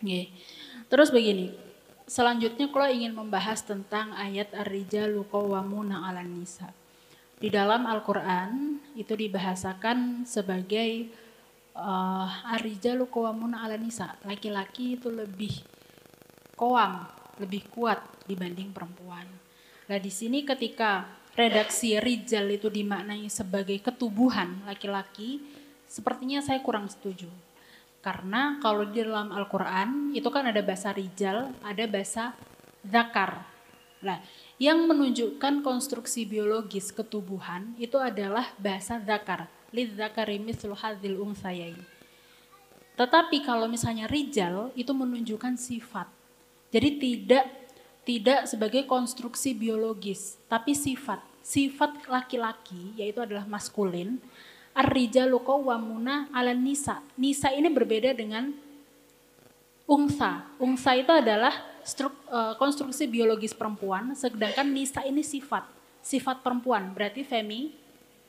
Nggih. Terus begini, selanjutnya kalau ingin membahas tentang ayat ar-rijalu qawwamuna 'alan nisa. Di dalam Al-Qur'an itu dibahasakan sebagai ar-rijalu qawwamuna 'alan nisa. Laki-laki itu lebih qawam, lebih kuat dibanding perempuan. Nah, di sini ketika redaksi rijal itu dimaknai sebagai ketubuhan laki-laki, sepertinya saya kurang setuju. Karena kalau di dalam Al-Quran itu kan ada bahasa rijal, ada bahasa zakar. Nah, yang menunjukkan konstruksi biologis ketubuhan itu adalah bahasa zakar. Lidzakari mithlu hadzil unthayain. Tetapi kalau misalnya rijal itu menunjukkan sifat. Jadi tidak sebagai konstruksi biologis, tapi sifat. Sifat laki-laki yaitu adalah maskulin. Ar-rijalu qawwamuna 'alan nisa. Nisa ini berbeda dengan ungsa. Ungsa itu adalah konstruksi biologis perempuan, sedangkan nisa ini sifat perempuan. Berarti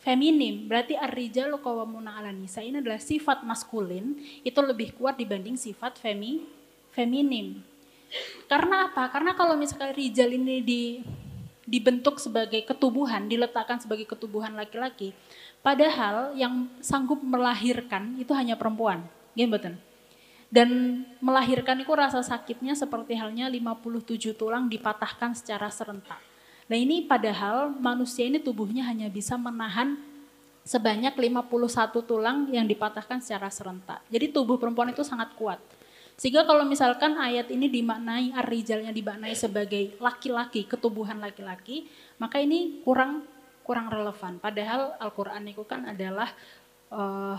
feminim. Berarti ar-rijalu qawwamuna 'alan nisa ini adalah sifat maskulin, itu lebih kuat dibanding sifat feminim. Karena apa? Karena kalau misalkan rijal ini dibentuk sebagai ketubuhan, diletakkan sebagai ketubuhan laki-laki, padahal yang sanggup melahirkan itu hanya perempuan. Gini betul. Dan melahirkan itu rasa sakitnya seperti halnya 57 tulang dipatahkan secara serentak. Nah ini padahal manusia ini tubuhnya hanya bisa menahan sebanyak 51 tulang yang dipatahkan secara serentak. Jadi tubuh perempuan itu sangat kuat. Sehingga kalau misalkan ayat ini dimaknai ar-rijalnya dimaknai sebagai laki-laki, ketubuhan laki-laki, maka ini kurang relevan. Padahal Al-Qur'an itu kan adalah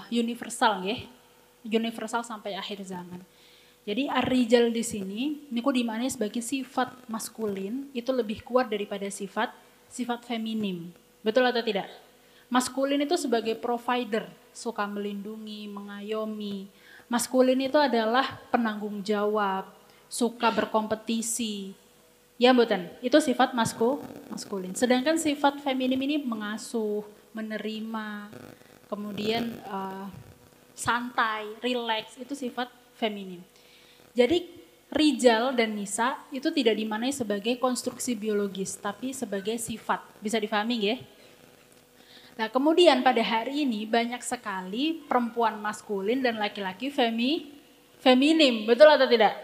universal ya. Universal sampai akhir zaman. Jadi ar-rijal di sini niku dimaknai sebagai sifat maskulin itu lebih kuat daripada sifat feminim. Betul atau tidak? Maskulin itu sebagai provider, suka melindungi, mengayomi. Maskulin itu adalah penanggung jawab, suka berkompetisi. Ya mboten, itu sifat maskulin. Sedangkan sifat feminim ini mengasuh, menerima, kemudian santai, relax, itu sifat feminim. Jadi rijal dan nisa itu tidak dimaknai sebagai konstruksi biologis, tapi sebagai sifat. Bisa difahami ya? Nah kemudian pada hari ini banyak sekali perempuan maskulin dan laki-laki feminim, betul atau tidak?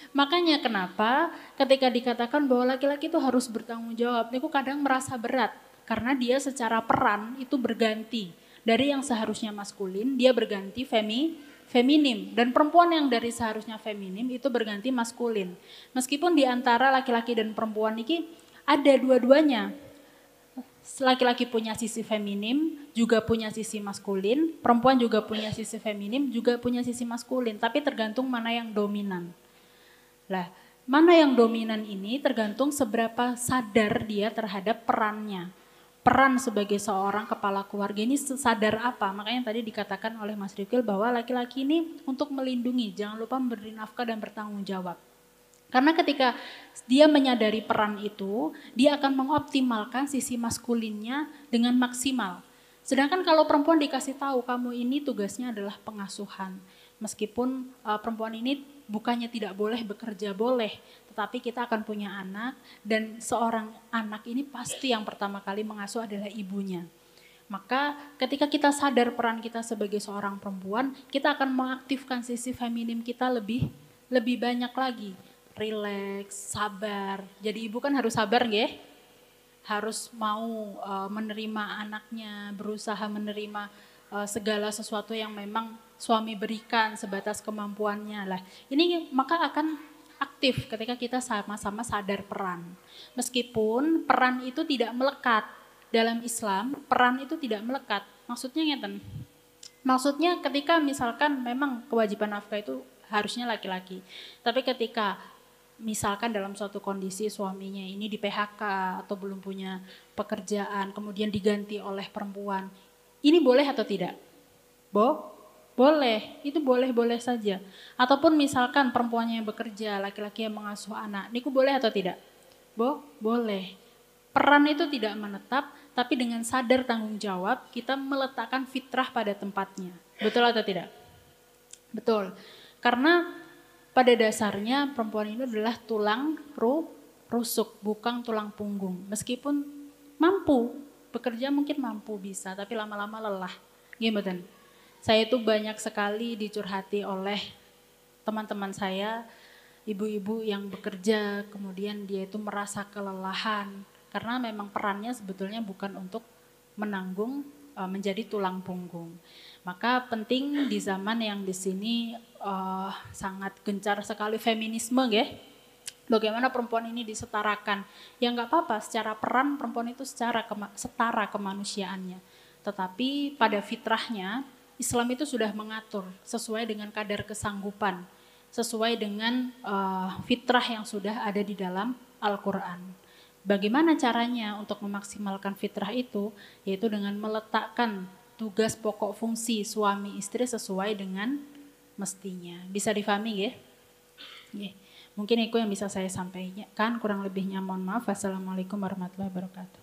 Makanya kenapa ketika dikatakan bahwa laki-laki itu harus bertanggung jawab, niku kadang merasa berat karena dia secara peran itu berganti. Dari yang seharusnya maskulin, dia berganti feminim. Dan perempuan yang dari seharusnya feminim itu berganti maskulin. Meskipun di antara laki-laki dan perempuan ini ada dua-duanya. Laki-laki punya sisi feminim, juga punya sisi maskulin. Perempuan juga punya sisi feminim, juga punya sisi maskulin. Tapi tergantung mana yang dominan. Lah, mana yang dominan ini tergantung seberapa sadar dia terhadap perannya. Peran sebagai seorang kepala keluarga ini sadar apa? Makanya tadi dikatakan oleh Mas Rifkil bahwa laki-laki ini untuk melindungi, jangan lupa memberi nafkah dan bertanggung jawab. Karena ketika dia menyadari peran itu, dia akan mengoptimalkan sisi maskulinnya dengan maksimal. Sedangkan kalau perempuan dikasih tahu, kamu ini tugasnya adalah pengasuhan. Meskipun perempuan ini bukannya tidak boleh bekerja, boleh. Tetapi kita akan punya anak dan seorang anak ini pasti yang pertama kali mengasuh adalah ibunya. Maka ketika kita sadar peran kita sebagai seorang perempuan, kita akan mengaktifkan sisi feminim kita lebih banyak lagi. Relax, sabar. Jadi ibu kan harus sabar nggih? Harus mau menerima anaknya, berusaha menerima segala sesuatu yang memang suami berikan sebatas kemampuannya lah. Ini maka akan aktif ketika kita sama-sama sadar peran. Meskipun peran itu tidak melekat dalam Islam, peran itu tidak melekat. Maksudnya ngeten. Maksudnya ketika misalkan memang kewajiban nafkah itu harusnya laki-laki. Tapi ketika misalkan dalam suatu kondisi suaminya ini di PHK atau belum punya pekerjaan, kemudian diganti oleh perempuan, ini boleh atau tidak? Boleh, itu boleh-boleh saja. Ataupun misalkan perempuannya yang bekerja, laki-laki yang mengasuh anak, niku boleh atau tidak? Boleh. Peran itu tidak menetap, tapi dengan sadar tanggung jawab, kita meletakkan fitrah pada tempatnya. Betul atau tidak? Betul. Karena pada dasarnya perempuan itu adalah tulang rusuk, bukan tulang punggung. Meskipun mampu, bekerja mungkin mampu bisa, tapi lama-lama lelah. Gimana? Saya itu banyak sekali dicurhati oleh teman-teman saya, ibu-ibu yang bekerja, kemudian dia itu merasa kelelahan, karena memang perannya sebetulnya bukan untuk menanggung menjadi tulang punggung. Maka penting di zaman yang di sini sangat gencar sekali feminisme ya. Bagaimana perempuan ini disetarakan. Ya nggak apa-apa, secara peran perempuan itu setara kemanusiaannya. Tetapi pada fitrahnya Islam itu sudah mengatur sesuai dengan kadar kesanggupan, sesuai dengan fitrah yang sudah ada di dalam Al-Quran. Bagaimana caranya untuk memaksimalkan fitrah itu? Yaitu dengan meletakkan tugas pokok fungsi suami istri sesuai dengan mestinya. Bisa difahami ya? Ya. Mungkin itu yang bisa saya sampaikan, kurang lebihnya mohon maaf. Wassalamualaikum warahmatullahi wabarakatuh.